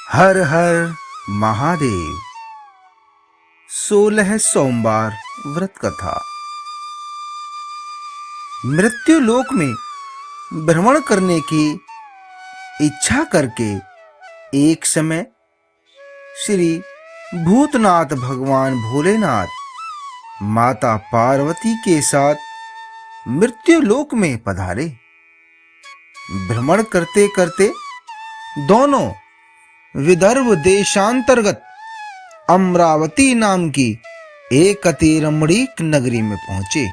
हर हर महादेव। 16 सोमवार व्रत कथा। मृत्यु लोक में भ्रमण करने की इच्छा करके एक समय श्री भूतनाथ भगवान भोलेनाथ माता पार्वती के साथ मृत्यु लोक में पधारे। भ्रमण करते करते दोनों विदर्भ देशांतर्गत अमरावती नाम की एक अति रमणीक नगरी में पहुंचे।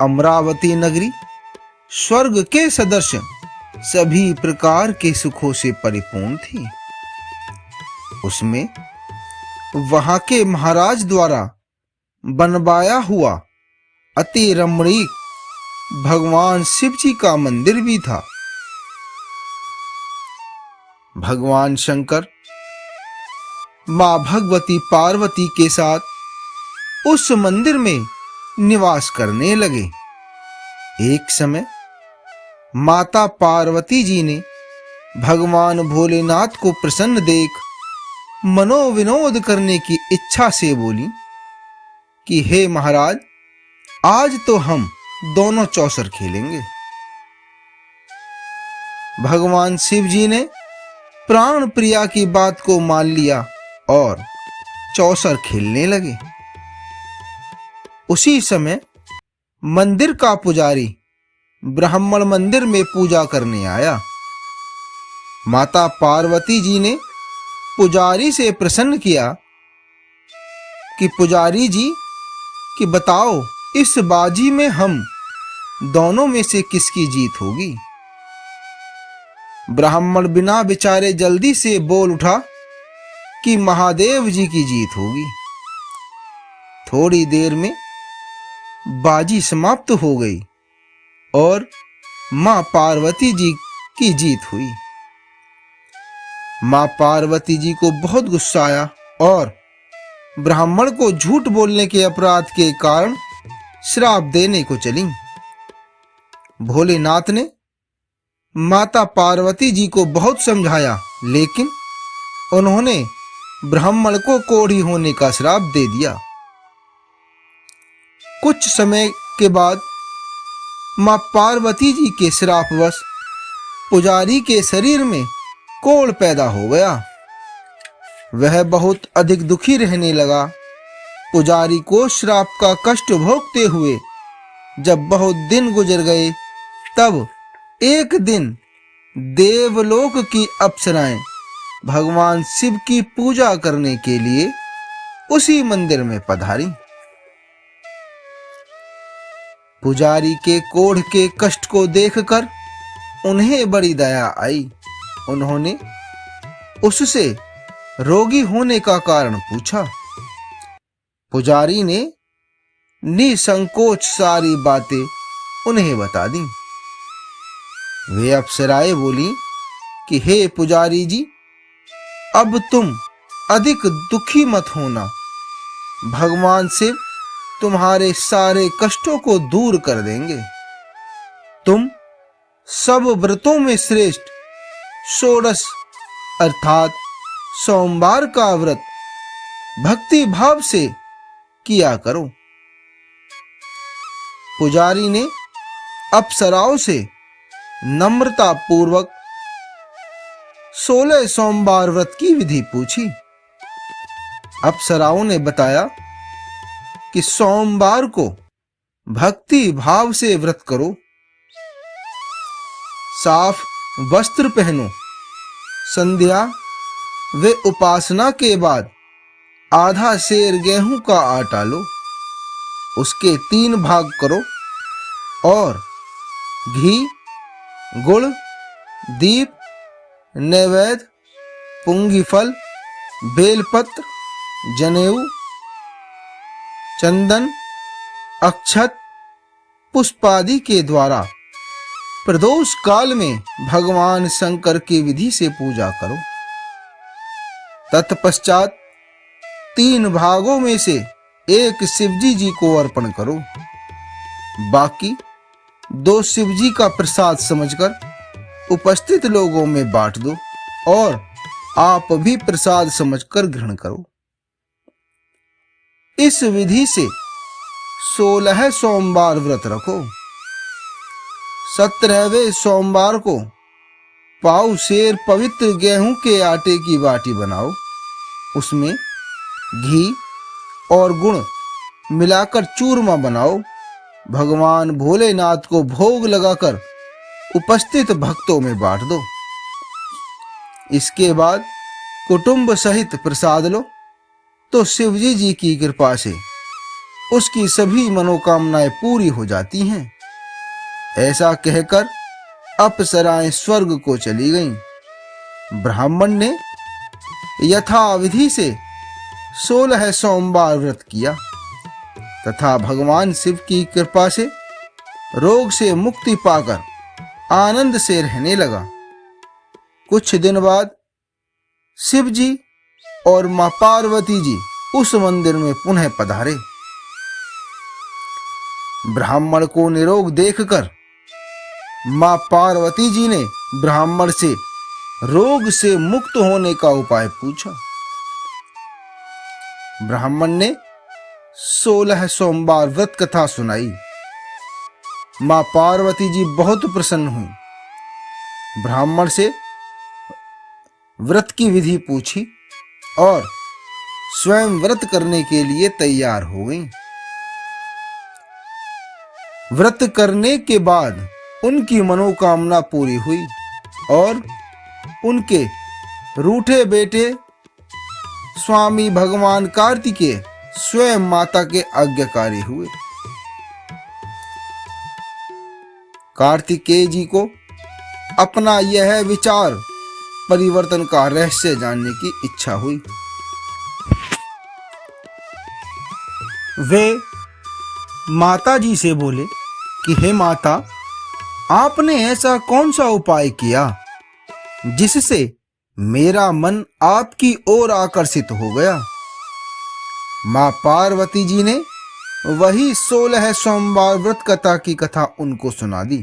अमरावती नगरी स्वर्ग के सदृश सभी प्रकार के सुखों से परिपूर्ण थी। उसमें वहां के महाराज द्वारा बनवाया हुआ अति रमणीक भगवान शिव जी का मंदिर भी था। भगवान शंकर मां भगवती पार्वती के साथ उस मंदिर में निवास करने लगे। एक समय माता पार्वती जी ने भगवान भोलेनाथ को प्रसन्न देख मनोविनोद करने की इच्छा से बोली कि हे महाराज, आज तो हम दोनों चौसर खेलेंगे। भगवान शिव जी ने प्राण प्रिया की बात को मान लिया और चौसर खेलने लगे। उसी समय मंदिर का पुजारी ब्राह्मण मंदिर में पूजा करने आया। माता पार्वती जी ने पुजारी से प्रश्न किया कि पुजारी जी कि बताओ, इस बाजी में हम दोनों में से किसकी जीत होगी। ब्राह्मण बिना विचारे जल्दी से बोल उठा कि महादेव जी की जीत होगी। थोड़ी देर में बाजी समाप्त हो गई और मां पार्वती जी की जीत हुई। मां पार्वती जी को बहुत गुस्सा आया और ब्राह्मण को झूठ बोलने के अपराध के कारण श्राप देने को चली। भोलेनाथ ने माता पार्वती जी को बहुत समझाया, लेकिन उन्होंने ब्राह्मण को कोढ़ी होने का श्राप दे दिया। कुछ समय के बाद मां पार्वती जी के श्रापवश पुजारी के शरीर में कोढ़ पैदा हो गया। वह बहुत अधिक दुखी रहने लगा। पुजारी को श्राप का कष्ट भोगते हुए जब बहुत दिन गुजर गए, तब एक दिन देवलोक की अप्सराएं भगवान शिव की पूजा करने के लिए उसी मंदिर में पधारी। पुजारी के कोढ़ के कष्ट को देखकर उन्हें बड़ी दया आई। उन्होंने उससे रोगी होने का कारण पूछा। पुजारी ने निसंकोच सारी बातें उन्हें बता दी। वे अप्सराएं बोली कि हे पुजारी जी, अब तुम अधिक दुखी मत होना। भगवान शिव तुम्हारे सारे कष्टों को दूर कर देंगे। तुम सब व्रतों में श्रेष्ठ षोडश अर्थात सोमवार का व्रत भक्ति भाव से किया करो। पुजारी ने अप्सराओं से नम्रता पूर्वक 16 सोमवार व्रत की विधि पूछी। अप्सराओं ने बताया कि सोमवार को भक्ति भाव से व्रत करो, साफ वस्त्र पहनो, संध्या व उपासना के बाद आधा सेर गेहूं का आटा लो, उसके 3 भाग करो और घी, गुड़, दीप, नैवेद्य, पुंगी फल, बेलपत्र, जनेऊ, चंदन, अक्षत, पुष्पादि के द्वारा प्रदोष काल में भगवान शंकर की विधि से पूजा करो। तत्पश्चात 3 भागों में से एक शिवजी जी को अर्पण करो। बाकी 2 शिवजी का प्रसाद समझकर उपस्थित लोगों में बांट दो और आप भी प्रसाद समझकर ग्रहण करो। इस विधि से 16 सोमवार व्रत रखो। 17वें सोमवार को पाव सेर पवित्र गेहूं के आटे की बाटी बनाओ। उसमें घी और गुड़ मिलाकर चूरमा बनाओ। भगवान भोलेनाथ को भोग लगाकर उपस्थित भक्तों में बांट दो। इसके बाद कुटुंब सहित प्रसाद लो तो शिवजी जी की कृपा से उसकी सभी मनोकामनाएं पूरी हो जाती हैं। ऐसा कहकर अप्सराएं स्वर्ग को चली गईं। ब्राह्मण ने यथाविधि से 16 सोमवार व्रत किया तथा भगवान शिव की कृपा से रोग से मुक्ति पाकर आनंद से रहने लगा। कुछ दिन बाद शिव जी और मां पार्वती जी उस मंदिर में पुनः पधारे। ब्राह्मण को निरोग देखकर मां पार्वती जी ने ब्राह्मण से रोग से मुक्त होने का उपाय पूछा। ब्राह्मण ने 16 सोमवार व्रत कथा सुनाई। मां पार्वती जी बहुत प्रसन्न हुई। ब्राह्मण से व्रत की विधि पूछी और स्वयं व्रत करने के लिए तैयार हो गई। व्रत करने के बाद उनकी मनोकामना पूरी हुई और उनके रूठे बेटे स्वामी भगवान कार्तिकेय स्वयं माता के आज्ञाकारी हुए। कार्तिकेय जी को अपना यह विचार परिवर्तन का रहस्य जानने की इच्छा हुई। वे माता जी से बोले कि हे माता, आपने ऐसा कौन सा उपाय किया जिससे मेरा मन आपकी ओर आकर्षित हो गया। मां पार्वती जी ने वही 16 सोमवार व्रत कथा की कथा उनको सुना दी।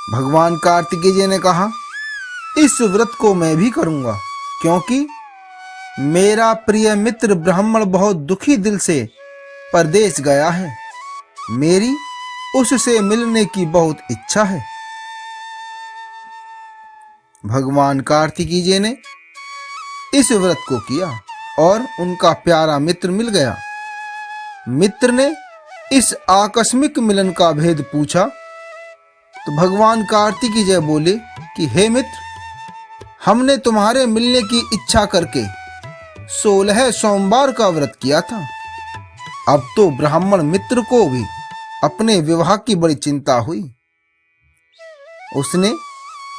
भगवान कार्तिकेय जी ने कहा, इस व्रत को मैं भी करूंगा क्योंकि मेरा प्रिय मित्र ब्राह्मण बहुत दुखी दिल से परदेश गया है। मेरी उससे मिलने की बहुत इच्छा है। भगवान कार्तिकेय जी ने इस व्रत को किया और उनका प्यारा मित्र मिल गया। मित्र ने इस आकस्मिक मिलन का भेद पूछा तो भगवान कार्तिकेय जी बोले कि हे मित्र, हमने तुम्हारे मिलने की इच्छा करके 16 सोमवार का व्रत किया था। अब तो ब्राह्मण मित्र को भी अपने विवाह की बड़ी चिंता हुई। उसने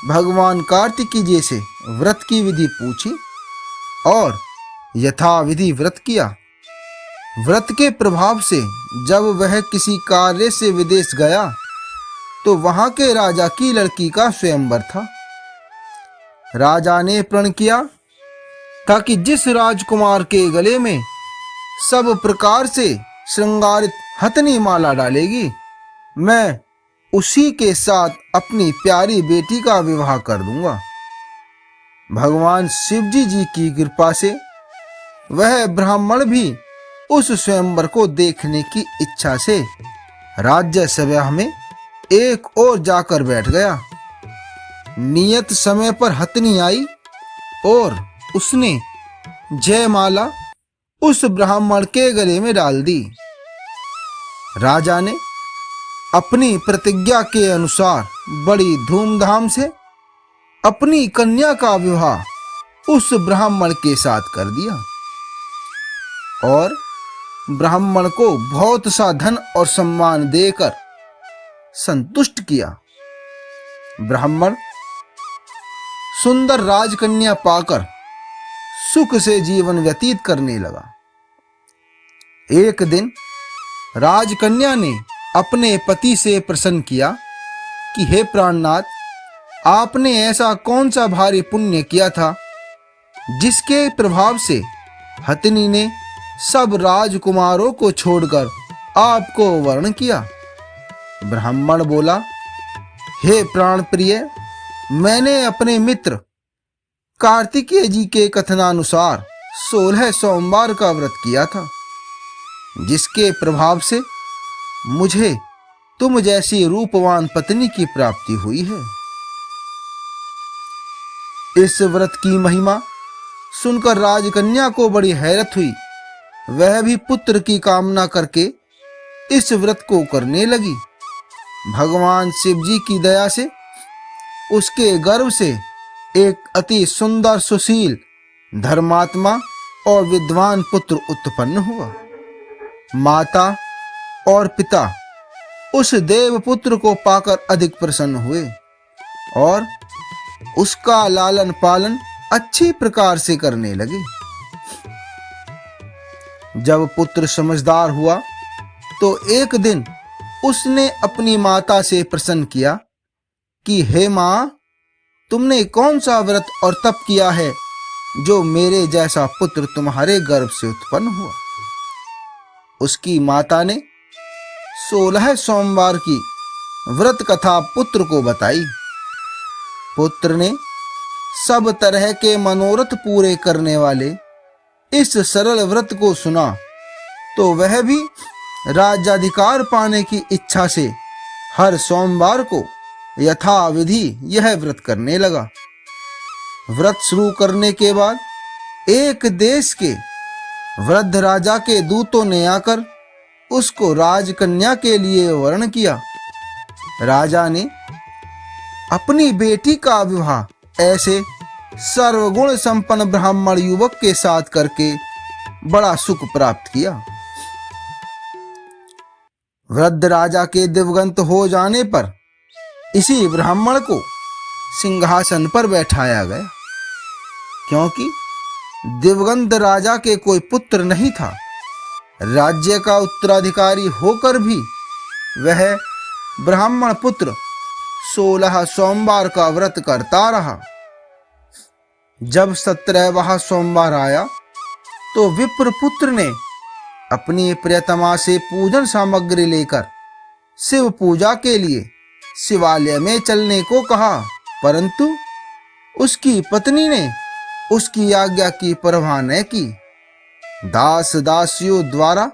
भगवान कार्तिकेय जी से व्रत की विधि पूछी और यथाविधि व्रत किया। व्रत के प्रभाव से जब वह किसी कार्य से विदेश गया तो वहां के राजा की लड़की का स्वयंवर था। राजा ने प्रण किया था कि जिस राजकुमार के गले में सब प्रकार से श्रृंगारित हथनी माला डालेगी, मैं उसी के साथ अपनी प्यारी बेटी का विवाह कर दूंगा। भगवान शिवजी जी की कृपा से वह ब्राह्मण भी उस स्वयंवर को देखने की इच्छा से राज्य सभा में एक ओर जाकर बैठ गया। नियत समय पर हथनी आई और उसने जयमाला उस ब्राह्मण के गले में डाल दी। राजा ने अपनी प्रतिज्ञा के अनुसार बड़ी धूमधाम से अपनी कन्या का विवाह उस ब्राह्मण के साथ कर दिया और ब्राह्मण को बहुत सा धन और सम्मान देकर संतुष्ट किया। ब्राह्मण सुंदर राजकन्या पाकर सुख से जीवन व्यतीत करने लगा। एक दिन राजकन्या ने अपने पति से प्रश्न किया कि हे प्राणनाथ, आपने ऐसा कौन सा भारी पुण्य किया था जिसके प्रभाव से हथिनी ने सब राजकुमारों को छोड़कर आपको वर्ण किया। ब्राह्मण बोला, हे प्राण प्रिय, मैंने अपने मित्र कार्तिकेय जी के कथनानुसार 16 सोमवार का व्रत किया था, जिसके प्रभाव से मुझे तुम जैसी रूपवान पत्नी की प्राप्ति हुई है। इस व्रत की महिमा सुनकर राजकन्या को बड़ी हैरत हुई। वह भी पुत्र की कामना करके इस व्रत को करने लगी। भगवान शिव जी की दया से उसके गर्भ से एक अति सुंदर, सुशील, धर्मात्मा और विद्वान पुत्र उत्पन्न हुआ। माता और पिता उस देवपुत्र को पाकर अधिक प्रसन्न हुए और उसका लालन पालन अच्छी प्रकार से करने लगे। जब पुत्र समझदार हुआ तो एक दिन उसने अपनी माता से प्रश्न किया कि हे मां, तुमने कौन सा व्रत और तप किया है जो मेरे जैसा पुत्र तुम्हारे गर्भ से उत्पन्न हुआ। उसकी माता ने 16 सोमवार की व्रत कथा पुत्र को बताई। पुत्र ने सब तरह के मनोरथ पूरे करने वाले इस सरल व्रत को सुना तो वह भी राज्याधिकार पाने की इच्छा से हर सोमवार को यथाविधि यह व्रत करने लगा। व्रत शुरू करने के बाद एक देश के वृद्ध राजा के दूतों ने आकर उसको राजकन्या के लिए वर्ण किया। राजा ने अपनी बेटी का विवाह ऐसे सर्वगुण संपन्न ब्राह्मण युवक के साथ करके बड़ा सुख प्राप्त किया। वृद्ध राजा के दिवंगत हो जाने पर इसी ब्राह्मण को सिंहासन पर बैठाया गया, क्योंकि दिवंगत राजा के कोई पुत्र नहीं था। राज्य का उत्तराधिकारी होकर भी वह ब्राह्मण पुत्र 16 सोमवार का व्रत करता रहा। जब 17वां सोमवार आया तो विप्र पुत्र ने अपनी प्रियतमा से पूजन सामग्री लेकर शिव पूजा के लिए शिवालय में चलने को कहा, परंतु उसकी पत्नी ने उसकी आज्ञा की परवाह न की। दास दासियों द्वारा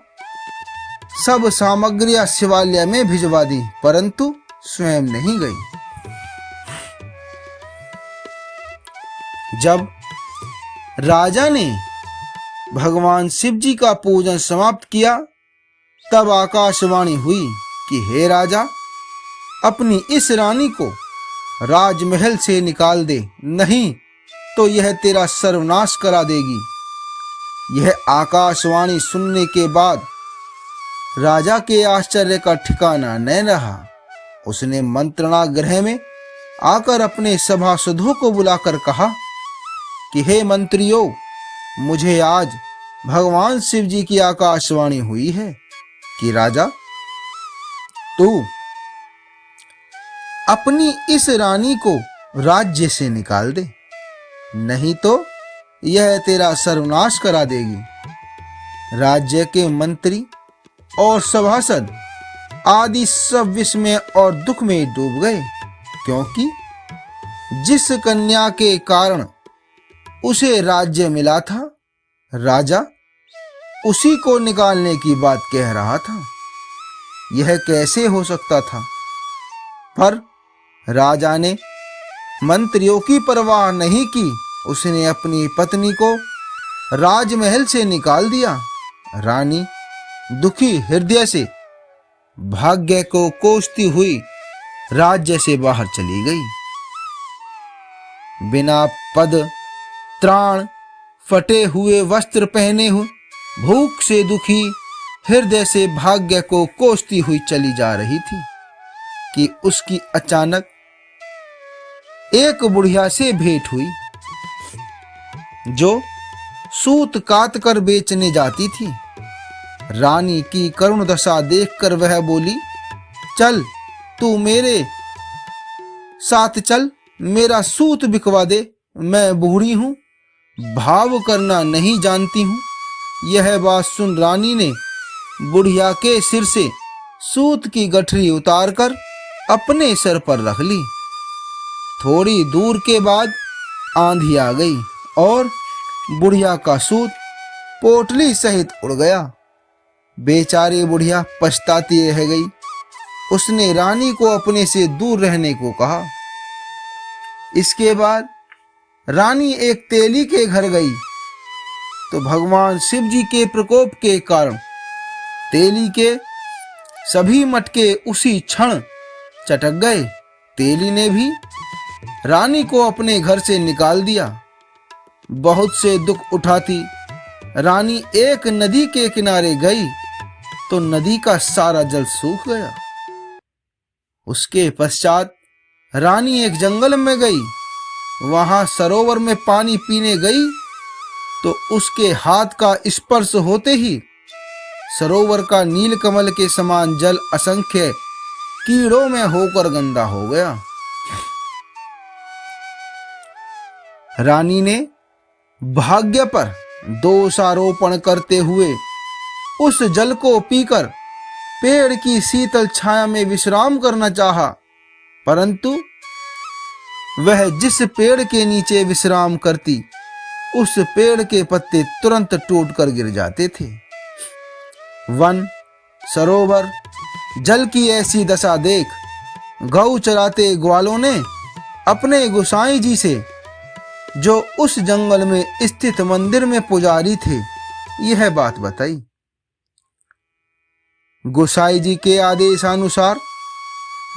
सब सामग्रियां शिवालय में भिजवा दी, परंतु स्वयं नहीं गई। जब राजा ने भगवान शिव जी का पूजन समाप्त किया तब आकाशवाणी हुई कि हे राजा, अपनी इस रानी को राजमहल से निकाल दे, नहीं तो यह तेरा सर्वनाश करा देगी। यह आकाशवाणी सुनने के बाद राजा के आश्चर्य का ठिकाना न रहा। उसने मंत्रणा गृह में आकर अपने सभासदों को बुलाकर कहा कि हे मंत्रियों, मुझे आज भगवान शिव जी की आकाशवाणी हुई है कि राजा, तू अपनी इस रानी को राज्य से निकाल दे, नहीं तो यह तेरा सर्वनाश करा देगी। राज्य के मंत्री और सभासद आदि सब विस्मय और दुख में डूब गए, क्योंकि जिस कन्या के कारण उसे राज्य मिला था, राजा उसी को निकालने की बात कह रहा था। यह कैसे हो सकता था? पर राजा ने मंत्रियों की परवाह नहीं की। उसने अपनी पत्नी को राजमहल से निकाल दिया। रानी दुखी हृदय से भाग्य को कोसती हुई राज्य से बाहर चली गई। बिना पद त्राण, फटे हुए वस्त्र पहने हुए, भूख से दुखी हृदय से भाग्य को कोसती हुई चली जा रही थी कि उसकी अचानक एक बुढ़िया से भेंट हुई, जो सूत काट कर बेचने जाती थी। रानी की करुण दशा देखकर वह बोली, चल तू मेरे साथ चल, मेरा सूत बिकवा दे। मैं बूढ़ी हूं, भाव करना नहीं जानती हूं। यह बात सुन रानी ने बुढ़िया के सिर से सूत की गठरी उतारकर अपने सर पर रख ली। थोड़ी दूर के बाद आंधी आ गई और बुढ़िया का सूत पोटली सहित उड़ गया। बेचारी बुढ़िया पछताती रह गई। उसने रानी को अपने से दूर रहने को कहा। इसके बाद रानी एक तेली के घर गई तो भगवान शिव जी के प्रकोप के कारण तेली के सभी मटके उसी क्षण चटक गए। तेली ने भी रानी को अपने घर से निकाल दिया। बहुत से दुख उठाती रानी एक नदी के किनारे गई तो नदी का सारा जल सूख गया। उसके पश्चात रानी एक जंगल में गई। वहां सरोवर में पानी पीने गई तो उसके हाथ का स्पर्श होते ही सरोवर का नीलकमल के समान जल असंख्य कीड़ों में होकर गंदा हो गया। रानी ने भाग्य पर दोषारोपण करते हुए उस जल को पीकर पेड़ की शीतल छाया में विश्राम करना चाहा, परंतु वह जिस पेड़ के नीचे विश्राम करती उस पेड़ के पत्ते तुरंत टूटकर गिर जाते थे। वन, सरोवर, जल की ऐसी दशा देख गौ चराते ग्वालों ने अपने गोसाई जी से, जो उस जंगल में स्थित मंदिर में पुजारी थे, यह बात बताई। गोसाई जी के आदेशानुसार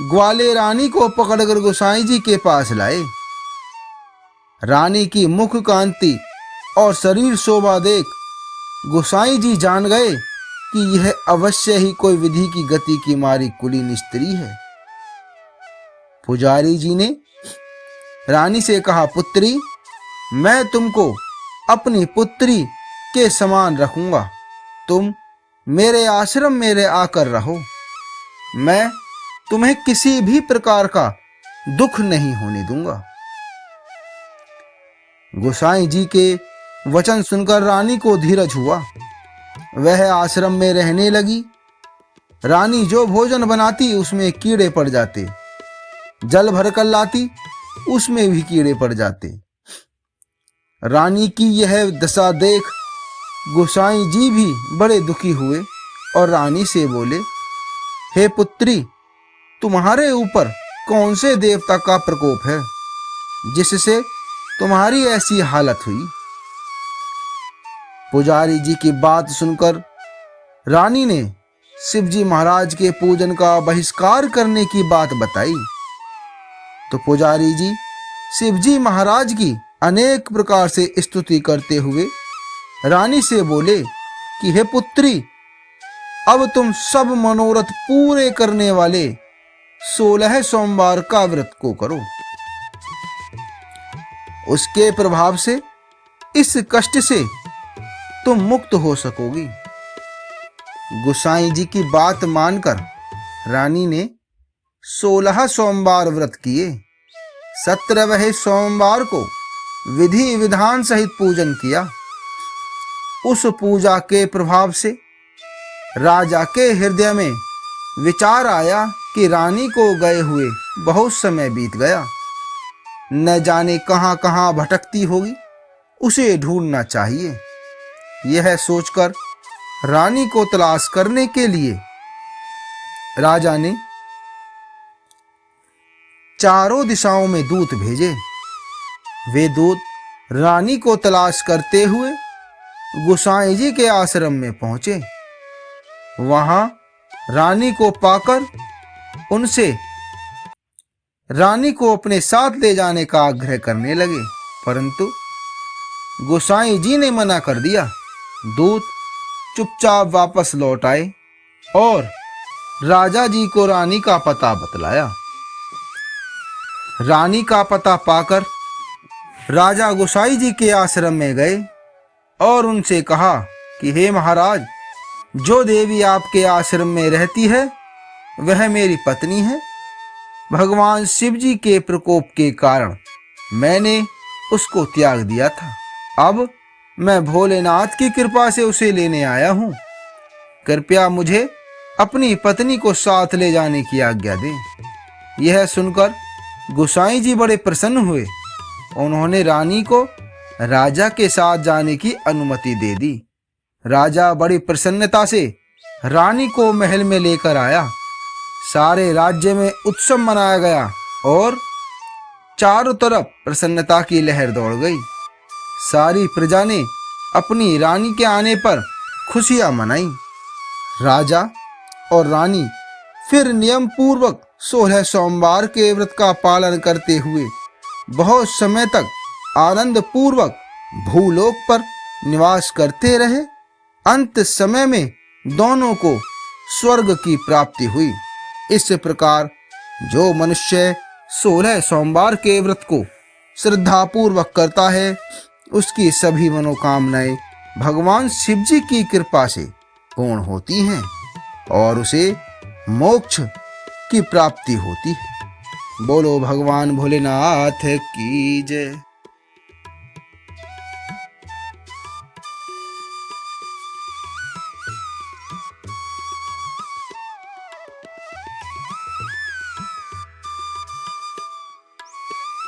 ग्वाले रानी को पकड़कर गोसाई जी के पास लाए। रानी की मुख कांति और शरीर शोभा देख गोसाई जी जान गए कि यह अवश्य ही कोई विधि की गति की मारी कुलीन स्त्री है। पुजारी जी ने रानी से कहा, पुत्री, मैं तुमको अपनी पुत्री के समान रखूंगा। तुम मेरे आश्रम में आकर रहो। मैं तुम्हें किसी भी प्रकार का दुख नहीं होने दूंगा। गोसाई जी के वचन सुनकर रानी को धीरज हुआ। वह आश्रम में रहने लगी। रानी जो भोजन बनाती उसमें कीड़े पड़ जाते, जल भरकर लाती उसमें भी कीड़े पड़ जाते। रानी की यह दशा देख गोसाई जी भी बड़े दुखी हुए और रानी से बोले, हे पुत्री, तुम्हारे ऊपर कौन से देवता का प्रकोप है जिससे तुम्हारी ऐसी हालत हुई? पुजारी जी की बात सुनकर रानी ने शिवजी महाराज के पूजन का बहिष्कार करने की बात बताई। तो पुजारी जी शिवजी महाराज की अनेक प्रकार से स्तुति करते हुए रानी से बोले कि हे पुत्री, अब तुम सब मनोरथ पूरे करने वाले 16 सोमवार का व्रत को करो। उसके प्रभाव से इस कष्ट से तुम मुक्त हो सकोगी। गोसाई जी की बात मानकर रानी ने 16 सोमवार व्रत किए। 17वें सोमवार को विधि विधान सहित पूजन किया। उस पूजा के प्रभाव से राजा के हृदय में विचार आया कि रानी को गए हुए बहुत समय बीत गया, न जाने कहां कहां भटकती होगी, उसे ढूंढना चाहिए। यह सोचकर रानी को तलाश करने के लिए राजा ने चारों दिशाओं में दूत भेजे। वे दूत रानी को तलाश करते हुए गोसाई जी के आश्रम में पहुंचे। वहां रानी को पाकर उनसे रानी को अपने साथ ले जाने का आग्रह करने लगे, परंतु गोसाई जी ने मना कर दिया। दूत चुपचाप वापस लौट आए और राजा जी को रानी का पता बतलाया। रानी का पता पाकर राजा गोसाई जी के आश्रम में गए और उनसे कहा कि हे महाराज, जो देवी आपके आश्रम में रहती है वह मेरी पत्नी है। भगवान शिव जी के प्रकोप के कारण मैंने उसको त्याग दिया था। अब मैं भोलेनाथ की कृपा से उसे लेने आया हूँ। कृपया मुझे अपनी पत्नी को साथ ले जाने की आज्ञा दें। यह सुनकर गोसाई जी बड़े प्रसन्न हुए उन्होंने रानी को राजा के साथ जाने की अनुमति दे दी। राजा बड़ी प्रसन्नता से रानी को महल में लेकर आया। सारे राज्य में उत्सव मनाया गया और चारों तरफ प्रसन्नता की लहर दौड़ गई। सारी प्रजा ने अपनी रानी के आने पर खुशियां मनाई। राजा और रानी फिर नियम पूर्वक 16 सोमवार के व्रत का पालन करते हुए बहुत समय तक आनंद पूर्वक भूलोक पर निवास करते रहे। अंत समय में दोनों को स्वर्ग की प्राप्ति हुई। इस प्रकार जो मनुष्य 16 सोमवार के व्रत को श्रद्धा पूर्वक करता है, उसकी सभी मनोकामनाएं भगवान शिव जी की कृपा से पूर्ण होती हैं और उसे मोक्ष की प्राप्ति होती है। बोलो भगवान भोलेनाथ की जय।